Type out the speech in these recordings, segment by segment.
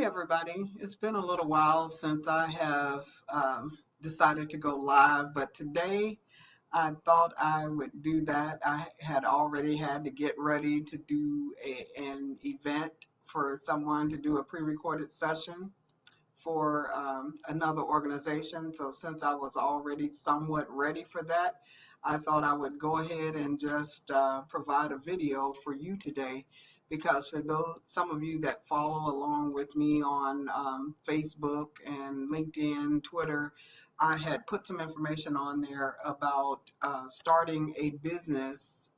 Hi, everybody. It's been a little while since I have decided to go live, but today I thought I would do that. I had already had to get ready to do an event for someone to do a pre-recorded session for another organization. So since I was already somewhat ready for that, I thought I would go ahead and just provide a video for you today, because for those some of you that follow along with me on Facebook and LinkedIn, Twitter, I had put some information on there about starting a business,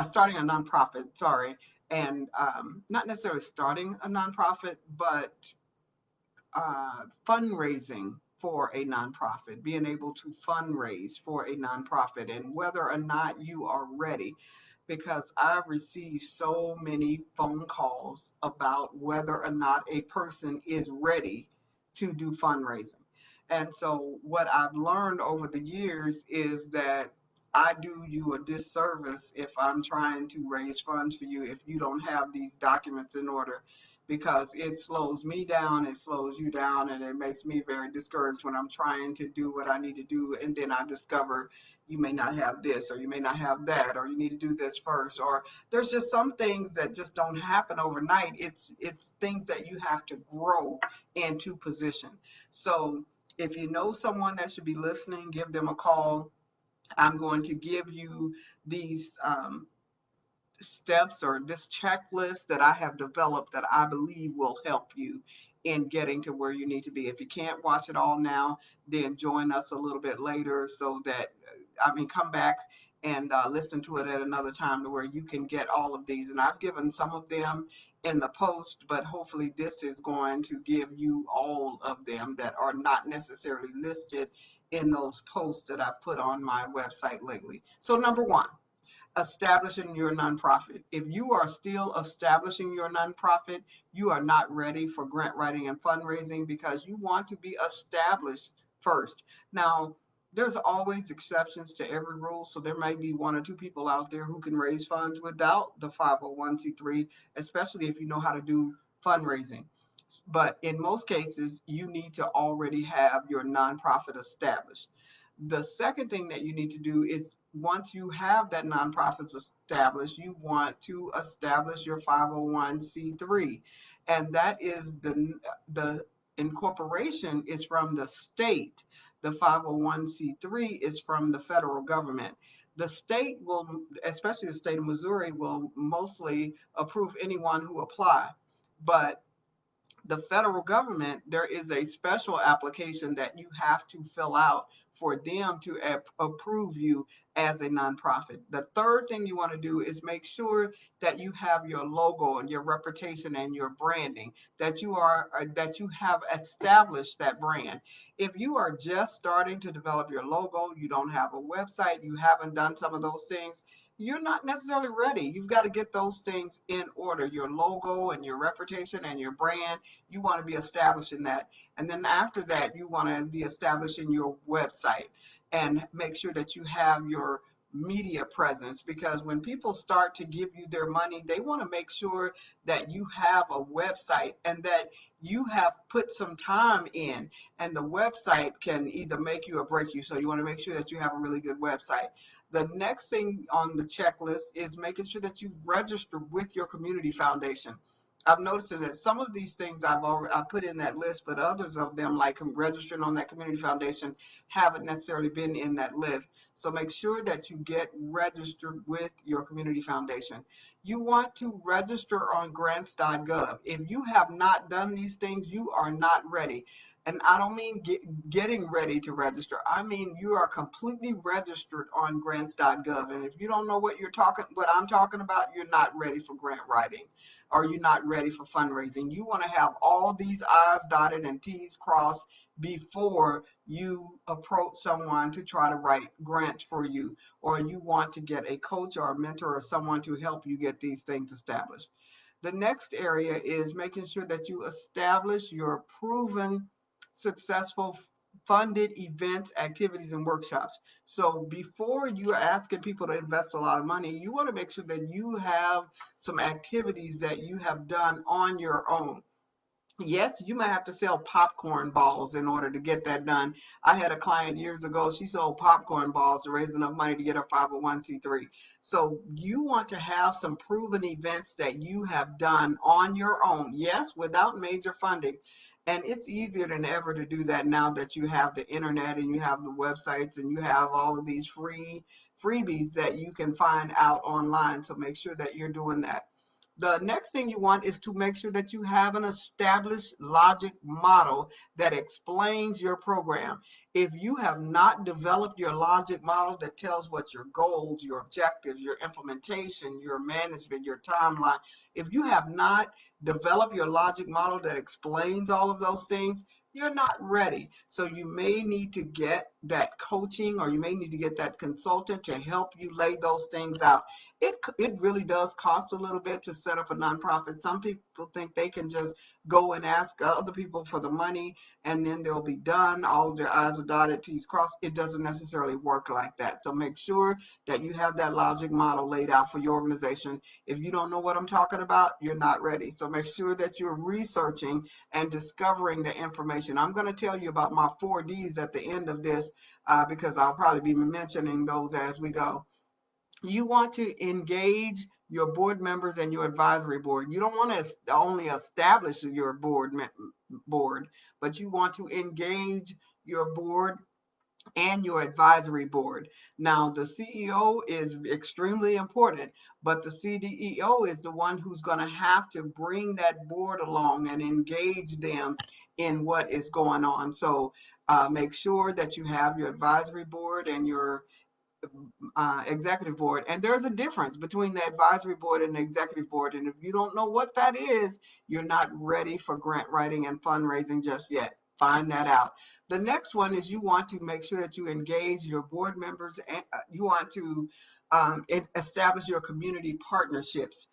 starting a nonprofit, sorry, and not necessarily starting a nonprofit, but fundraising for a nonprofit, being able to fundraise for a nonprofit, and whether or not you are ready. Because I've received so many phone calls about whether or not a person is ready to do fundraising. And so, what I've learned over the years is that I do you a disservice if I'm trying to raise funds for you if you don't have these documents in order, because it slows me down, it slows you down, and it makes me very discouraged when I'm trying to do what I need to do. And then I discover you may not have this, or you may not have that, or you need to do this first, or there's just some things that just don't happen overnight. It's things that you have to grow into position. So if you know someone that should be listening, give them a call. I'm going to give you these steps or this checklist that I have developed that I believe will help you in getting to where you need to be. If you can't watch it all now, then join us a little bit later so that, come back and listen to it at another time to where you can get all of these. And I've given some of them in the post, but hopefully this is going to give you all of them that are not necessarily listed in those posts that I've put on my website lately. So number one, establishing your nonprofit. If you are still establishing your nonprofit, you are not ready for grant writing and fundraising, because you want to be established first. Now, there's always exceptions to every rule, so there may be one or two people out there who can raise funds without the 501c3, especially if you know how to do fundraising. But in most cases, you need to already have your nonprofit established. The second thing that you need to do is, once you have that nonprofit established, you want to establish your 501c3. And that is the incorporation is from the state. The 501c3 is from the federal government. The state will, especially the state of Missouri, will mostly approve anyone who apply. But the federal government, there is a special application that you have to fill out for them to approve you as a nonprofit. The third thing you want to do is make sure that you have your logo and your reputation and your branding, that you have established that brand. If you are just starting to develop your logo, you don't have a website, you haven't done some of those things, you're not necessarily ready. You've got to get those things in order, your logo and your reputation and your brand. You want to be establishing that. And then after that, you want to be establishing your website and make sure that you have your media presence, because when people start to give you their money, they want to make sure that you have a website and that you have put some time in, and the website can either make you or break you. So you want to make sure that you have a really good website. The next thing on the checklist is making sure that you've registered with your community foundation. I've noticed that some of these things I put in that list, but others of them, like registering on that community foundation, haven't necessarily been in that list. So make sure that you get registered with your community foundation. You want to register on grants.gov. If you have not done these things, you are not ready. And I don't mean getting ready to register. I mean you are completely registered on grants.gov. And if you don't know what I'm talking about, you're not ready for grant writing, or you're not ready for fundraising. You want to have all these I's dotted and T's crossed before you approach someone to try to write grants for you, or you want to get a coach or a mentor or someone to help you get these things established. The next area is making sure that you establish your proven successful funded events, activities, and workshops. So before you are asking people to invest a lot of money, you want to make sure that you have some activities that you have done on your own. Yes, you might have to sell popcorn balls in order to get that done. I had a client years ago, she sold popcorn balls to raise enough money to get her 501c3. So you want to have some proven events that you have done on your own, yes, without major funding. And it's easier than ever to do that now that you have the internet and you have the websites and you have all of these freebies that you can find out online. So make sure that you're doing that. The next thing you want is to make sure that you have an established logic model that explains your program. If you have not developed your logic model that tells what your goals, your objectives, your implementation, your management, your timeline, if you have not developed your logic model that explains all of those things, you're not ready. So you may need to get that coaching, or you may need to get that consultant to help you lay those things out. It really does cost a little bit to set up a nonprofit. Some people think they can just go and ask other people for the money and then they'll be done. All their I's are dotted, T's crossed. It doesn't necessarily work like that. So make sure that you have that logic model laid out for your organization. If you don't know what I'm talking about, you're not ready. So make sure that you're researching and discovering the information. I'm going to tell you about my 4Ds at the end of this because I'll probably be mentioning those as we go. You want to engage your board members and your advisory board. You don't want to only establish your board, but you want to engage your board and your advisory board. Now, the CEO is extremely important, but the CDEO is the one who's going to have to bring that board along and engage them in what is going on. So make sure that you have your advisory board and your executive board. And there's a difference between the advisory board and the executive board. And if you don't know what that is, you're not ready for grant writing and fundraising just yet. Find that out. The next one is you want to make sure that you engage your board members, and you want to establish your community partnerships.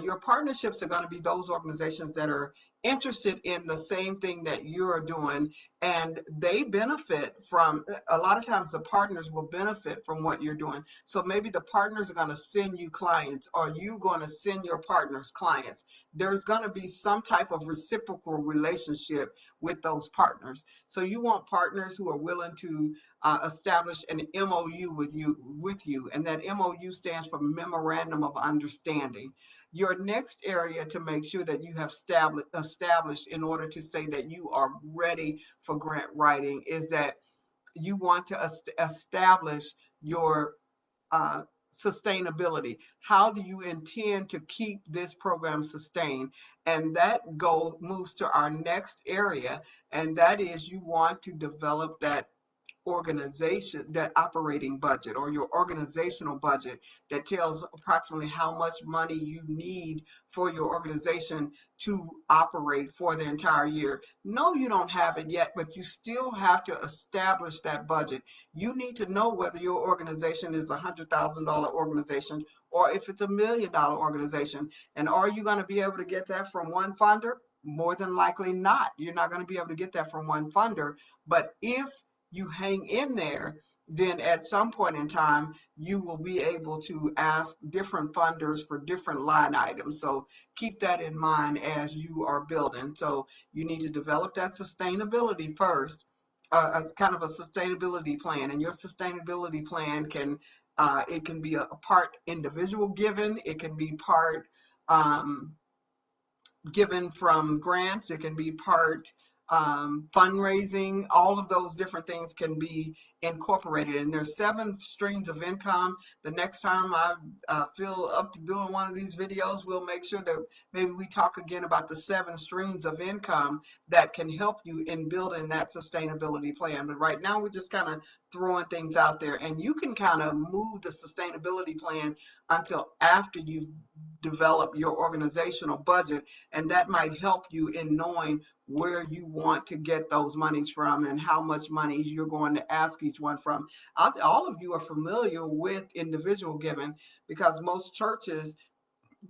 Your partnerships are going to be those organizations that are interested in the same thing that you're doing, and they benefit from, a lot of times the partners will benefit from what you're doing. So maybe the partners are going to send you clients, or you going to send your partners clients. There's going to be some type of reciprocal relationship with those partners. So you want partners who are willing to establish an MOU with you, and that MOU stands for Memorandum of Understanding. Your next area to make sure that you have established in order to say that you are ready for grant writing is that you want to establish your uh, sustainability. How do you intend to keep this program sustained? And that goal moves to our next area, and that is you want to develop that organization, that operating budget or your organizational budget that tells approximately how much money you need for your organization to operate for the entire year. No, you don't have it yet, but you still have to establish that budget. You need to know whether your organization is a $100,000 organization or if it's $1 million organization. And are you going to be able to get that from one funder? More than likely not. You're not going to be able to get that from one funder. But if you hang in there, then at some point in time, you will be able to ask different funders for different line items. So keep that in mind as you are building. So you need to develop that sustainability first, kind of a sustainability plan. And your sustainability plan it can be a part individual given, it can be part given from grants, it can be part fundraising. All of those different things can be incorporated, and there's 7 streams of income. The next time I feel up to doing one of these videos, we'll make sure that maybe we talk again about the 7 streams of income that can help you in building that sustainability plan. But right now we're just kind of throwing things out there, and you can kind of move the sustainability plan until after you've developed your organizational budget, and that might help you in knowing where you want to get those monies from and how much money you're going to ask each one from. All of you are familiar with individual giving because most churches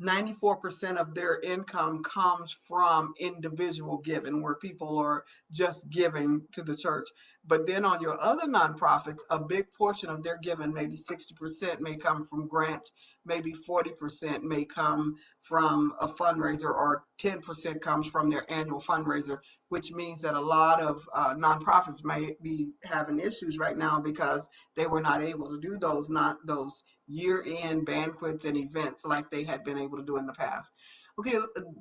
94% of their income comes from individual giving, where people are just giving to the church. But then on your other nonprofits, a big portion of their giving, maybe 60%, may come from grants, maybe 40% may come from a fundraiser, or 10% comes from their annual fundraiser, which means that a lot of nonprofits may be having issues right now because they were not able to do those year-end banquets and events like they had been able to do in the past. Okay,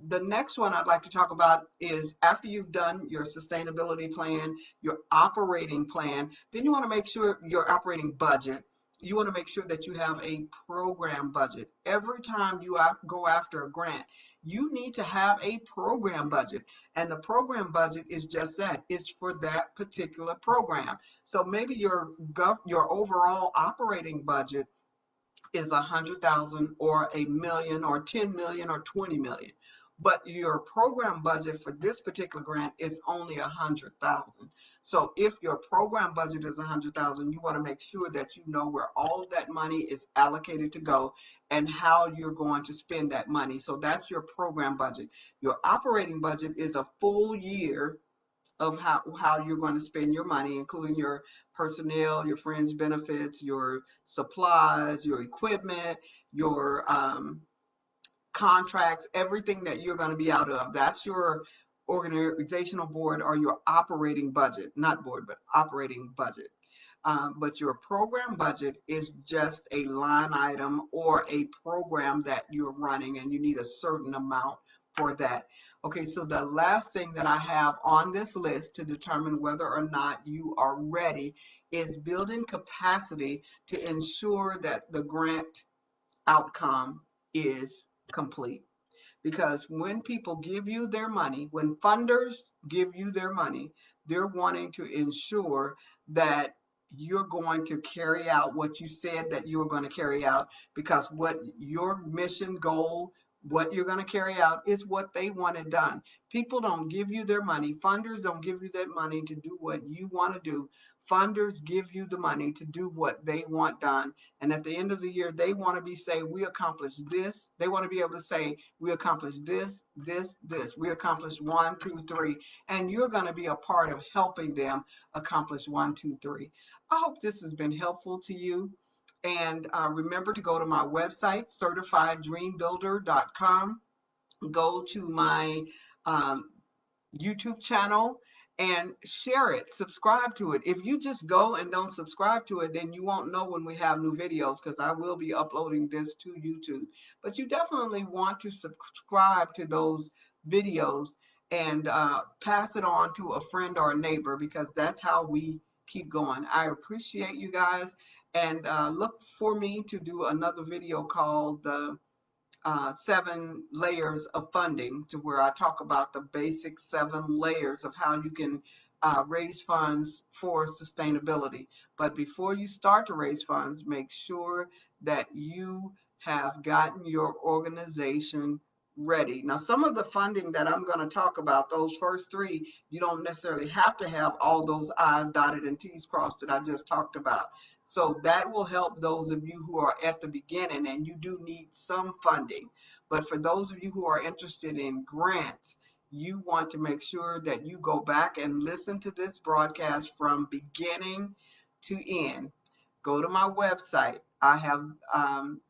the next one I'd like to talk about is, after you've done your sustainability plan, your operating plan, then you want to make sure your operating budget. You want to make sure that you have a program budget. Every time you go after a grant, you need to have a program budget. And the program budget is just that. It's for that particular program. So maybe your overall operating budget is 100,000 or a million or 10 million or 20 million. But your program budget for this particular grant is only 100,000. So if your program budget is 100,000, you want to make sure that you know where all of that money is allocated to go and how you're going to spend that money. So that's your program budget. Your operating budget is a full year of how you're going to spend your money, including your personnel, your fringe benefits, your supplies, your equipment, your contracts, everything that you're going to be out of. That's your organizational board, or your operating budget, not board, but operating budget. But your program budget is just a line item or a program that you're running, and you need a certain amount for that. Okay, so the last thing that I have on this list to determine whether or not you are ready is building capacity to ensure that the grant outcome is complete. Because when people give you their money, when funders give you their money, they're wanting to ensure that you're going to carry out what you said that you were going to carry out, because what your mission goal, what you're going to carry out, is what they wanted done. People don't give you their money. Funders don't give you that money to do what you want to do. Funders give you the money to do what they want done. And at the end of the year, they want to be say, we accomplished this. They want to be able to say, we accomplished this, this, this. We accomplished 1, 2, 3. And you're going to be a part of helping them accomplish 1, 2, 3. I hope this has been helpful to you. And remember to go to my website, certifieddreambuilder.com. Go to my YouTube channel and share it, subscribe to it. If you just go and don't subscribe to it, then you won't know when we have new videos, because I will be uploading this to YouTube. But you definitely want to subscribe to those videos and pass it on to a friend or a neighbor, because that's how we keep going. I appreciate you guys, and look for me to do another video called the 7 layers of funding, to where I talk about the basic 7 layers of how you can raise funds for sustainability. But before you start to raise funds, make sure that you have gotten your organization ready. Now, some of the funding that I'm going to talk about, those first 3, you don't necessarily have to have all those I's dotted and T's crossed that I just talked about. So that will help those of you who are at the beginning and you do need some funding. But for those of you who are interested in grants, you want to make sure that you go back and listen to this broadcast from beginning to end. Go to my website. I have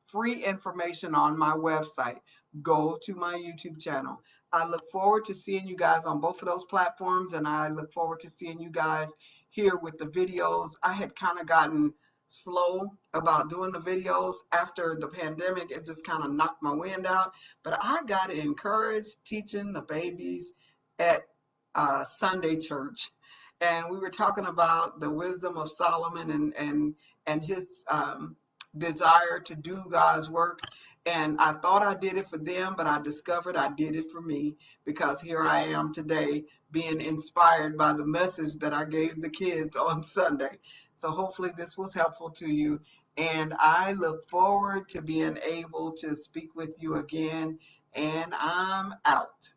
free information on my website. Go to my YouTube channel. I look forward to seeing you guys on both of those platforms, and I look forward to seeing you guys here with the videos. I had kind of gotten slow about doing the videos after the pandemic. It just kind of knocked my wind out. But I got encouraged teaching the babies at Sunday church. And we were talking about the wisdom of Solomon and his desire to do God's work. And I thought I did it for them, but I discovered I did it for me, because here I am today being inspired by the message that I gave the kids on Sunday. So hopefully this was helpful to you. And I look forward to being able to speak with you again. And I'm out.